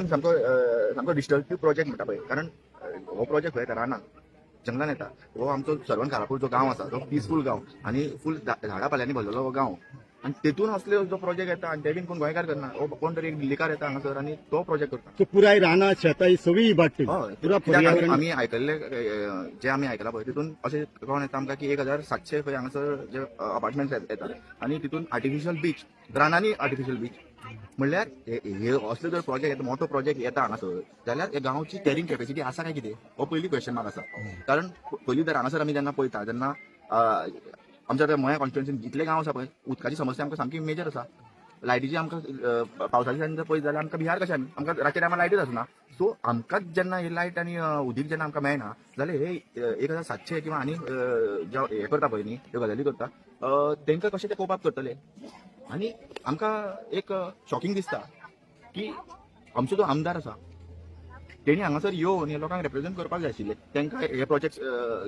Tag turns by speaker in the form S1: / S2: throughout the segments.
S1: लोकांक सामको destructive project म्हणटा पळय. कारण हो प्रोजेक्ट खंय येता रानांत जंगलान येता. हो आमचो सर्वन खारापूर जो गांव आसा तो पीसफूल गांव आनी फूल झाडां पाल्यांनी भरलेलो हो गांव. आनी तेतून असले जो प्रोजेक्ट येता आनी ते बीन कोण गोंयकार करना. हो कोण तरी एक दिल्लीकार येता हांगासर आनी तो प्रोजेक्ट करता.
S2: तो पुराय रानां शेतां ही सगळी इबाडटली.
S1: हय,
S2: पुरा
S1: कित्याक
S2: पर्यावरण
S1: आमी आयकल्ले जे आमी आयकला पळय तितून अशें कळोन येता आमकां की 1700 खंय हांगासर जे अपार्टमेंट्स येता आनी तितून आर्टिफिशियल बीच रानांनी आर्टिफिशियल बीच म्हणल्यार हे असले जर प्रोजेक्ट येता मोठो प्रोजेक्ट येता हांगासर जाल्यार हे गांवची कॅरिंग कॅपॅसिटी आसा काय कितें हो पयली क्वेश्चन मार्क आसा. कारण पयलीं तर हांगासर आमी जेन्ना पळयता जेन्ना आमच्या मोया कॉन्स्टिट्युएन्सीन जितले गांव आसा पळय उदकाची समस्या आमकां सामकी मेजर आसा. लायटीची आमकां पावसाच्या दिसांनी जर पळयत जाल्यार आमकां बिहार कशें आमकां रातच्या टायमार लायटूच आसना. सो आमकांच जेन्ना ही लायट आनी उदीक जेन्ना आमकां मेळना जाल्यार हे 1700 किंवा आनी जे हे करता पळय न्ही ह्यो गजाली करता तांकां कशें ते कोप अप करतले. आनी आमकां एक शॉकिंग दिसता की आमचो जो आमदार आसा तेणी हांगासर येवन हे लोकांक रिप्रेझेंट करपाक जाय आशिल्ले. तांकां हे प्रोजेक्ट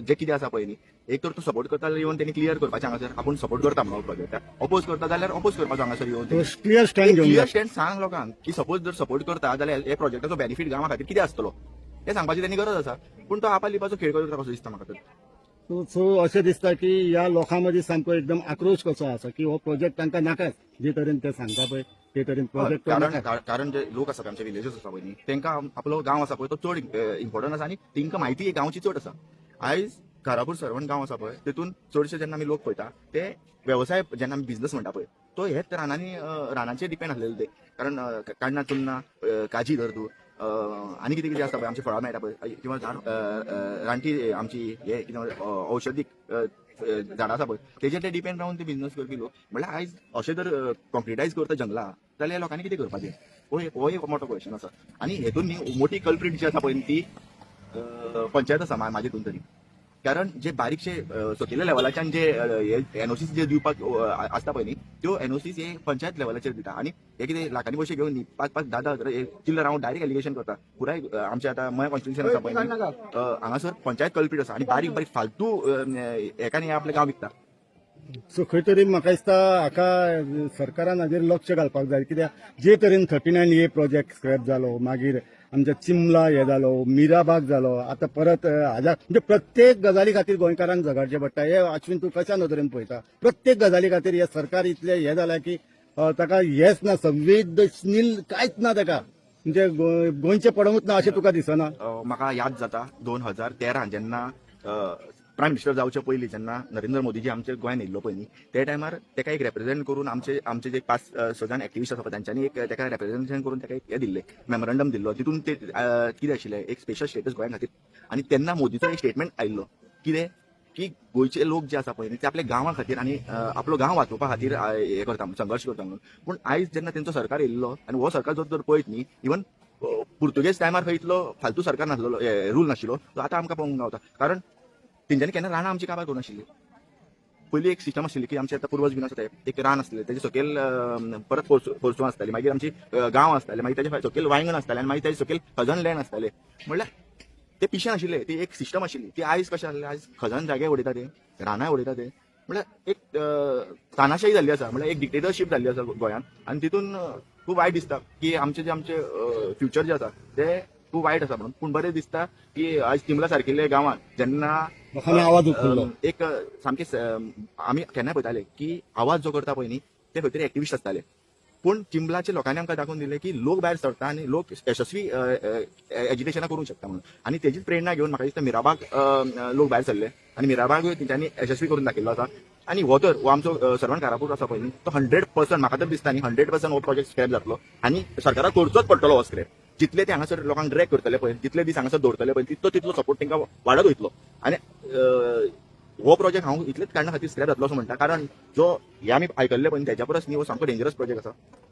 S1: जे कितें आसा पळय न्ही एक तर तो सपोर्ट करता जाल्यार येवन तेणी क्लियर करपाचें हांगासर आपूण सपोर्ट करता म्हणून प्रोजेक्टाक. अपोज करता जाल्यार अपोज करपाचो हांगासर येवन
S2: क्लियर स्टँड घेवन
S1: क्लियर स्टँड सांग लोकांक की सपोज जर सपोर्ट करता जाल्यार हे प्रोजेक्टाचो बेनिफीट गांवा खातीर कितें आसतलो हे सांगपाची तेणी गरज आसा. पूण तो आपा लिपाचो खेळ करता कसो दिसता म्हाका तर.
S2: सो अशें दिसता की ह्या लोकां मदीं सामको एकदम आक्रोश कसो आसा की हो प्रोजेक्ट तांकां नाकाच. जे तरेन ते सांगता पळय ते तरेन प्रोजेक्ट
S1: कारण जे लोक आसा आमचे विलेजीस आसा पळय न्ही तांकां आपलो गांव आसा पळय तो चड इम्पॉर्टंट आसा आनी तांकां म्हायती गांवची चड आसा. आयज घारापूर सर्वण गांव आसा पळय तितून चडशे जेन्ना आमी लोक पळयता ते व्यवसाय जेन्ना आमी बिझनस म्हणटा पळय तो हेच रानांचेर डिपेंड आसलेले ते. कारण काण्णां चुन्नां काजी धर तूं आनी कितें कितें आसता पळय आमची फळां मेळटा पळय किंवा रानटी आमची हे कितें औषधीक झाडां आसा पळय तेजेर ते डिपेंड रावन ते बिझनस करपी लोक. म्हणल्यार आयज अशें जर कॉन्क्रिटायज करता जंगलां जाल्यार लोकांनी कितें करपाचें हो एक मोठो क्वेश्चन आसा. आनी हेतून न्ही मोठी कल्प्रीट जी आसा पळय ती पंचायत आसा म्हाजे हितून तरी. कारण जे बारीकशे सकयल्या लेवलाच्यान जे एनओसीस जे दिवपाक आसता पळय न्ही त्यो एनओसीस हे पंचायत लेवलाचेर दिता. आनी हे कितें लाखांनी पयशे घेवन न्ही 5-5, 10-10 चिल्लर हांव डायरेक्ट एलिगेशन करता. पुराय आमचे आतां मया कॉन्स्टिट्युएन्सी आसा पळय न्ही हांगासर पंचायत कल्प्रीट आसा आनी बारीक बारीक फालतू एकानी आपलें गांव विकता.
S2: सो खंय तरी म्हाका दिसता हाका सरकारान हाजेर लक्ष घालपाक जाय. कित्याक जे तरेन 39A प्रोजेक्ट स्क्रॅप जालो मागीर आमच्या चिमला हे जालो मिराबाग जालो आतां परत हाज्या म्हणजे प्रत्येक गजाली खातीर गोंयकारांक झगडचें पडटा. हे अश्विन तूं कशा नदरेन पळयता प्रत्येक गजाली खातीर हे सरकार इतलें हे जालां की ताका हेच ना संवेदनशील कांयच ना ताका म्हणजे गोंयचें पडोवंकच ना अशें तुका दिसना.
S1: म्हाका याद जाता 2013 जेन्ना प्रायम मिनिस्टर जावचे पयलीं जेन्ना नरेंद्र मोदीजी आमच्या गोंयांत येयल्लो पळय न्ही ते टायमार ताका एक रिप्रेझेंट करून आमचे जे 5-6 जाण एक्टिविस्ट आसा तांच्यांनी एक ताका रिप्रेझेंटेशन करून ताका एक हे दिल्लें मेमोरंडम दिल्लो. तितून ते कितें आशिल्लें एक स्पेशल स्टेटस गोंया खातीर. आनी तेन्ना मोदीचो एक स्टेटमेंट आयिल्लो कितें की गोंयचे लोक जे आसा पळय न्ही ते आपल्या गांवा खातीर आनी आपलो गांव वाचोवपा खातीर हे करता संघर्श करता म्हणून. पूण आयज जेन्ना तेंचो सरकार येयल्लो आनी हो सरकार जर पळयत न्ही इवन पुर्तुगेज टायमार खंय इतलो फालतू सरकार नासलो रूल नाशिल्लो तो आतां आमकां पळोवंक गावता. कारण तेंच्यांनी केन्ना रानां आमची काबार करूं नाशिल्ली. पयलीं एक सिस्टम आशिल्ली की आमचे आतां पुर्वज बीन आसा एक रान आसलें तेजे सकयल परत पोरसूं आसताली मागीर आमची गांव आसताले मागीर ताचे सकयल वांयगण आसतालें आनी मागीर ताचे सकयल खजन लँड आसतालें. म्हणल्यार ते पिशें आशिल्लें ती एक सिस्टम आशिल्ली ती आयज कशें जालें आयज खजन जागे उडयता ते रानां उडयता ते. म्हणल्यार एक तानाशाही जाल्ली आसा म्हणल्यार एक डिक्टेटरशीप जाल्ली आसा गोंयांत. आनी तितून खूब वायट दिसता की आमचे फ्युचर जे आसा ते खूब वायट आसा म्हणून. पूण बरें दिसता की आयज चिमला सारकिल्ल्या गांवांत जेन्ना
S2: आवाज उखल्लो
S1: एक सामके आमी केन्नाय पळयताले की आवाज जो करता पळय न्ही ते खंय तरी एक्टिविस्ट आसताले. पूण चिंबलाच्या लोकांनी आमकां दाखोवन दिलें की लोक भायर सरता आनी लोक यशस्वी एज्युकेशनां करूंक शकता म्हणून. आनी तेजीच प्रेरणा घेवन म्हाका दिसता मिराबाग लोक भायर सरले आनी मिराबाग तेंच्यांनी यशस्वी करून दाखयल्लो आसा. आनी हो तर हो आमचो सर्वण घारापूर आसा पळय न्ही तो 100% म्हाका तर दिसता न्ही 100% हो प्रोजेक्ट स्क्रॅप जातलो आनी सरकाराक करचोच पडटलो हो स्क्रॅप. जितले ते हांगासर लोकांक ड्रॅग करतले पळय जितले दीस हांगासर दवरतले पळय तितलो सपोर्ट तांकां वाडत वयतलो. आनी हो प्रोजेक्ट हांव इतलेच कारणां खातीर स्क्रॅप जातलो असो म्हणटा कारण जो हे आमी आयकल्ले पळय तेच्या परस न्ही हो सामको डेंजरस प्रोजेक्ट आसा.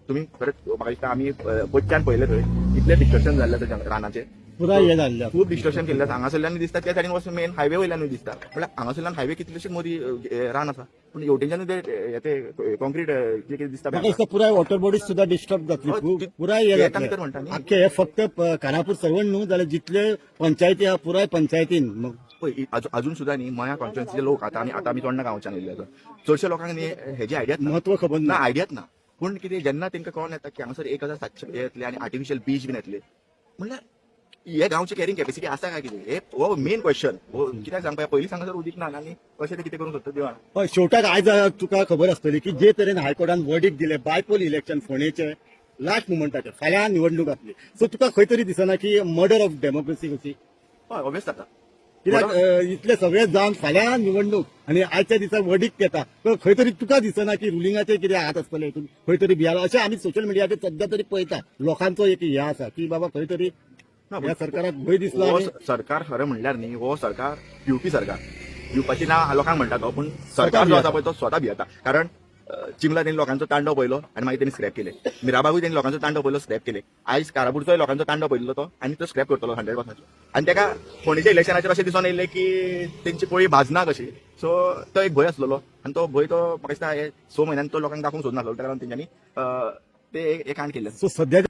S1: तुमी खरेंच म्हाका दिसता आमी पयच्यान पळयले थंय इतले डिस्ट्रक्शन जाल्ले आसा रानाचे
S2: पुराय हे जाल्लें
S1: खूब डिस्ट्रक्शन केल्लें आसा. हांगासरल्यान दिसता त्या सायडीन वचून मेन हायवे वयल्यानूय दिसता म्हळ्यार हांगासरल्यान हायवे कितलेशे मदीं रान आसा पूण हेवटेनच्यानूय ते कॉन्क्रीट कितें कितें दिसता
S2: म्हाका दिसता पुराय वॉटर बॉडीज सुद्दां डिस्टर्ब जातली पुराय हे
S1: आमी तर म्हणटा न्ही.
S2: आख्खे हे फक्त खानापूर सर्वण न्हू जाल्यार जितले पंचायती आहा पुराय पंचायतीन
S1: पळय अजून सुद्दां न्ही मया कॉन्स्टिट्युएन्सीचे लोक आतां आमी चोडणा गांवच्यान येयल्ले आसा चडशे लोकांक न्ही हेजी आयडियाच
S2: महत्व खबर
S1: ना
S2: ना.
S1: आयडियाच ना. पूण कितें जेन्ना तांकां कळोन येता की हांगासर 1700 येतले आनी आर्टिफिशियल बीच बीन येतले म्हणल्यार हे गांवची कॅरिंग कॅपेसिटी आसा काय कितें हे हो मेन क्वेश्चन कित्याक सांगपा पयलीं हांगासर उदीक ना आनी कशें ते कितें करूंक सोदता देवा
S2: हय शेवटाक आयज तुका खबर आसतली की जे तरेन हायकोर्टान वर्डीक दिले बायपोल इलेक्शन फोंडेचे लास्ट मुमेंटाचेर फाल्यां निवडणूक जातली सो तुका खंय तरी दिसना की मर्डर ऑफ डेमोक्रेसी कशी
S1: हय ऑब्वियस जाता
S2: कित्याक इतले सगळे जावन फाल्यां निवडणूक आनी आयच्या दिसा वर्डीक येता तर खंय तरी तुका दिसना की रुलिंगाचे कितें हात आसतले हितून खंय तरी भियालो अशें आमी सोशल मिडियाचेर सद्या तरी पळयता लोकांचो एक हे आसा की बाबा खंय तरी ह्या सरकाराक भंय दिसलो
S1: हो
S2: आनी
S1: सरकार खरें म्हणल्यार न्ही हो सरकार भिवपी सरकार भिवपाची ना लोकांक म्हणटा तो पूण सरकार जो आसा पळय तो स्वता भियेता कारण चिमला तेणी लोकांचो तांडव पयलो आनी मागीर तेणी स्क्रॅप केले मिराबागूय तेणी लोकांचो तांडव पयलो स्क्रॅप केले आयज कारापूरचोय लोकांचो तांडव पयलो तो आनी तो स्क्रॅप करतलो 100% आनी ताका फोंडेच्या इलेक्शनाचेर अशें दिसून येयलें की तेंची पोळी भाजना कशी सो तो एक भंय आसलेलो आनी तो भंय तो म्हाका दिसता हे 6 म्हयन्यान तो लोकांक दाखोवंक सोदनासलो त्या कारण तेंच्यांनी ते एक कांड केल्लें
S2: सो सद्या